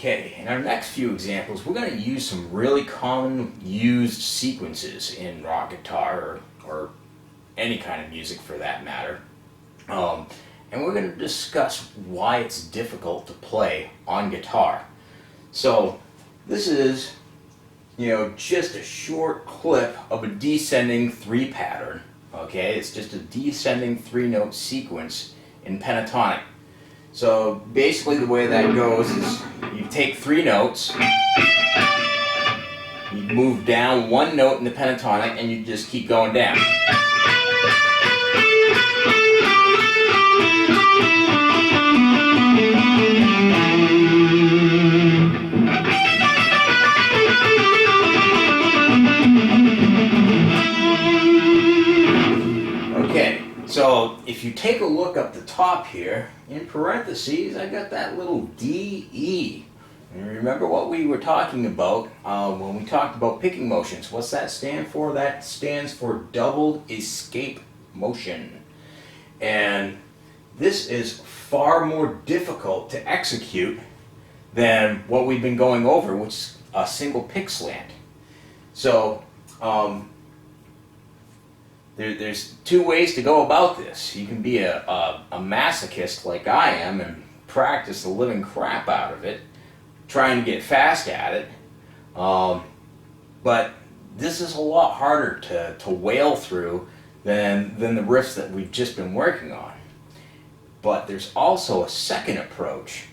Okay, in our next few examples, we're going to use some really common used sequences in rock guitar or any kind of music for that matter. And we're going to discuss why it's difficult to play on guitar. So this is, just a short clip of a descending 3 pattern. Okay, it's just a descending 3-note sequence in pentatonic. So basically the way that goes is you take 3 notes, you move down 1 note in the pentatonic, and you just keep going down. So if you take a look up the top here, in parentheses, I got that little DE. And remember what we were talking about when we talked about picking motions. What's that stand for? That stands for double escape motion. And this is far more difficult to execute than what we've been going over, which is a single pick slant. So, there's 2 ways to go about this. You can be a masochist like I am and practice the living crap out of it, trying to get fast at it. But this is a lot harder to wail through than the riffs that we've just been working on. But there's also a second approach.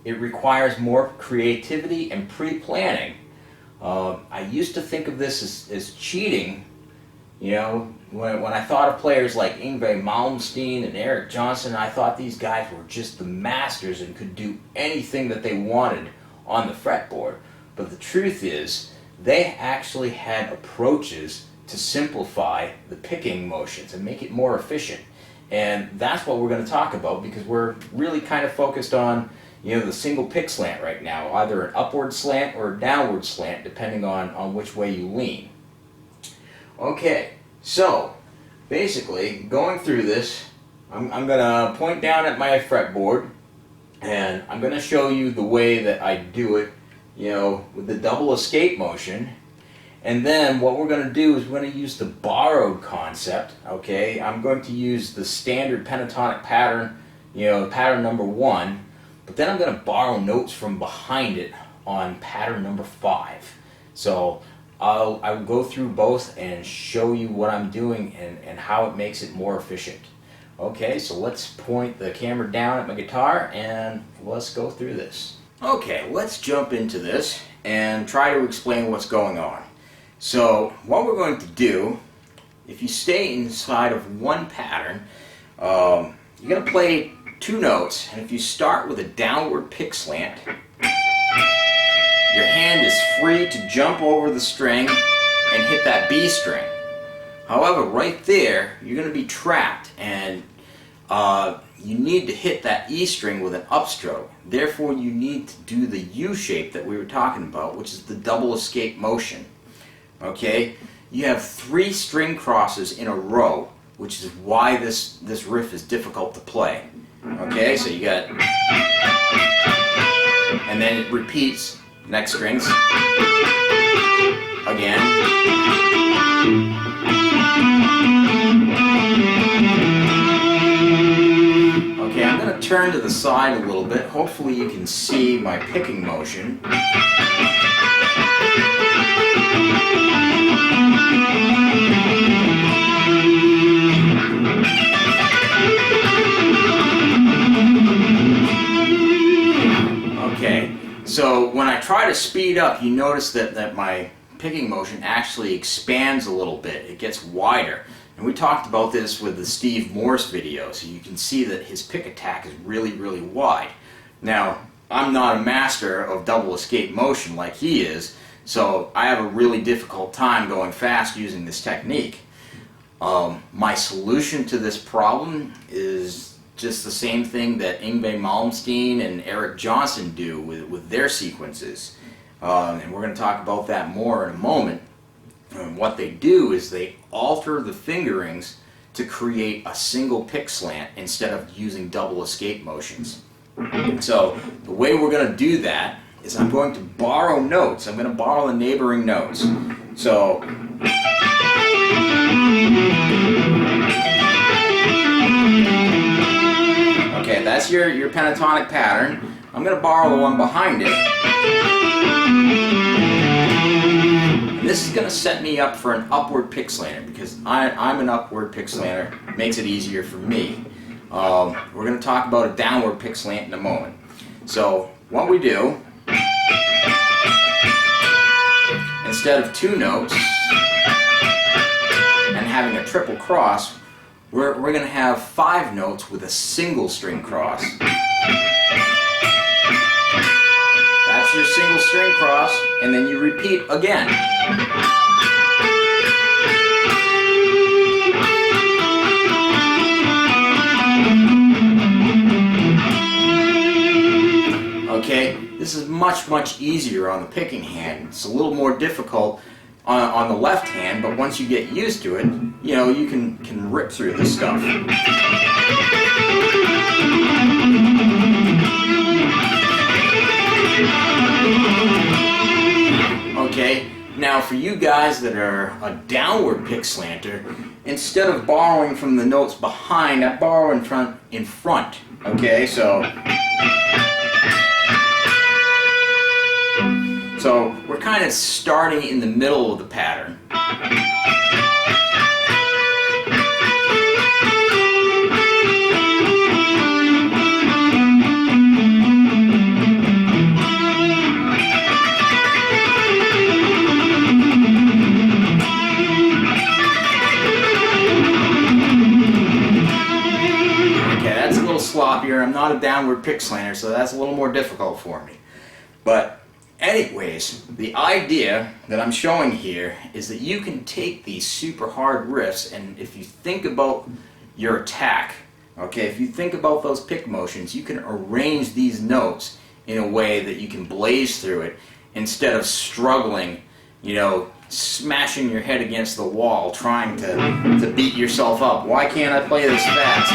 It requires more creativity and pre-planning. I used to think of this as cheating. When I thought of players like Yngwie Malmsteen and Eric Johnson, I thought these guys were just the masters and could do anything that they wanted on the fretboard. But the truth is, they actually had approaches to simplify the picking motions and make it more efficient. And that's what we're going to talk about, because we're really kind of focused on the single pick slant right now, either an upward slant or a downward slant, depending on which way you lean. Okay, so basically going through this, I'm going to point down at my fretboard and I'm going to show you the way that I do it, with the double escape motion. And then what we're going to do is we're going to use the borrowed concept. Okay, I'm going to use the standard pentatonic pattern, pattern number 1, but then I'm going to borrow notes from behind it on pattern number 5. So I will go through both and show you what I'm doing and how it makes it more efficient. Okay, so let's point the camera down at my guitar and let's go through this. Okay, let's jump into this and try to explain what's going on. So what we're going to do, if you stay inside of one pattern, you're going to play 2 notes, and if you start with a downward pick slant, your hand is free to jump over the string and hit that B string. However, right there, you're going to be trapped, and you need to hit that E string with an upstroke. Therefore, you need to do the U shape that we were talking about, which is the double escape motion. Okay? You have 3 string crosses in a row, which is why this riff is difficult to play. Okay, so you got, and then it repeats. Next strings. Again. Okay, I'm going to turn to the side a little bit. Hopefully you can see my picking motion. Okay. So when I try to speed up, you notice that my picking motion actually expands a little bit. It gets wider. And we talked about this with the Steve Morse video, so you can see that his pick attack is really, really wide. Now, I'm not a master of double escape motion like he is, so I have a really difficult time going fast using this technique. My solution to this problem is just the same thing that Yngwie Malmsteen and Eric Johnson do with their sequences. And we're going to talk about that more in a moment. And what they do is they alter the fingerings to create a single pick slant instead of using double escape motions. So the way we're going to do that is I'm going to borrow notes. I'm going to borrow the neighboring notes. So okay, that's your pentatonic pattern. I'm going to borrow the one behind it. And this is going to set me up for an upward pick slanter because I'm an upward pick slanter. Makes it easier for me. We're going to talk about a downward pick slant in a moment. So what we do, instead of 2 notes and having a triple cross, we're going to have 5 notes with a single string cross. That's your single string cross, and then you repeat again. Okay, this is much easier on the picking hand. It's a little more difficult on the left hand, but once you get used to it, you know, you can rip through this stuff. Okay, now for you guys that are a downward pick slanter, instead of borrowing from the notes behind, I borrow in front. Okay, so we're kind of starting in the middle of the pattern. Okay, that's a little sloppier. I'm not a downward pick slanter, so that's a little more difficult for me. But anyways, the idea that I'm showing here is that you can take these super hard riffs, and if you think about your attack, okay, if you think about those pick motions, you can arrange these notes in a way that you can blaze through it instead of struggling, you know, smashing your head against the wall trying to beat yourself up. Why can't I play this fast?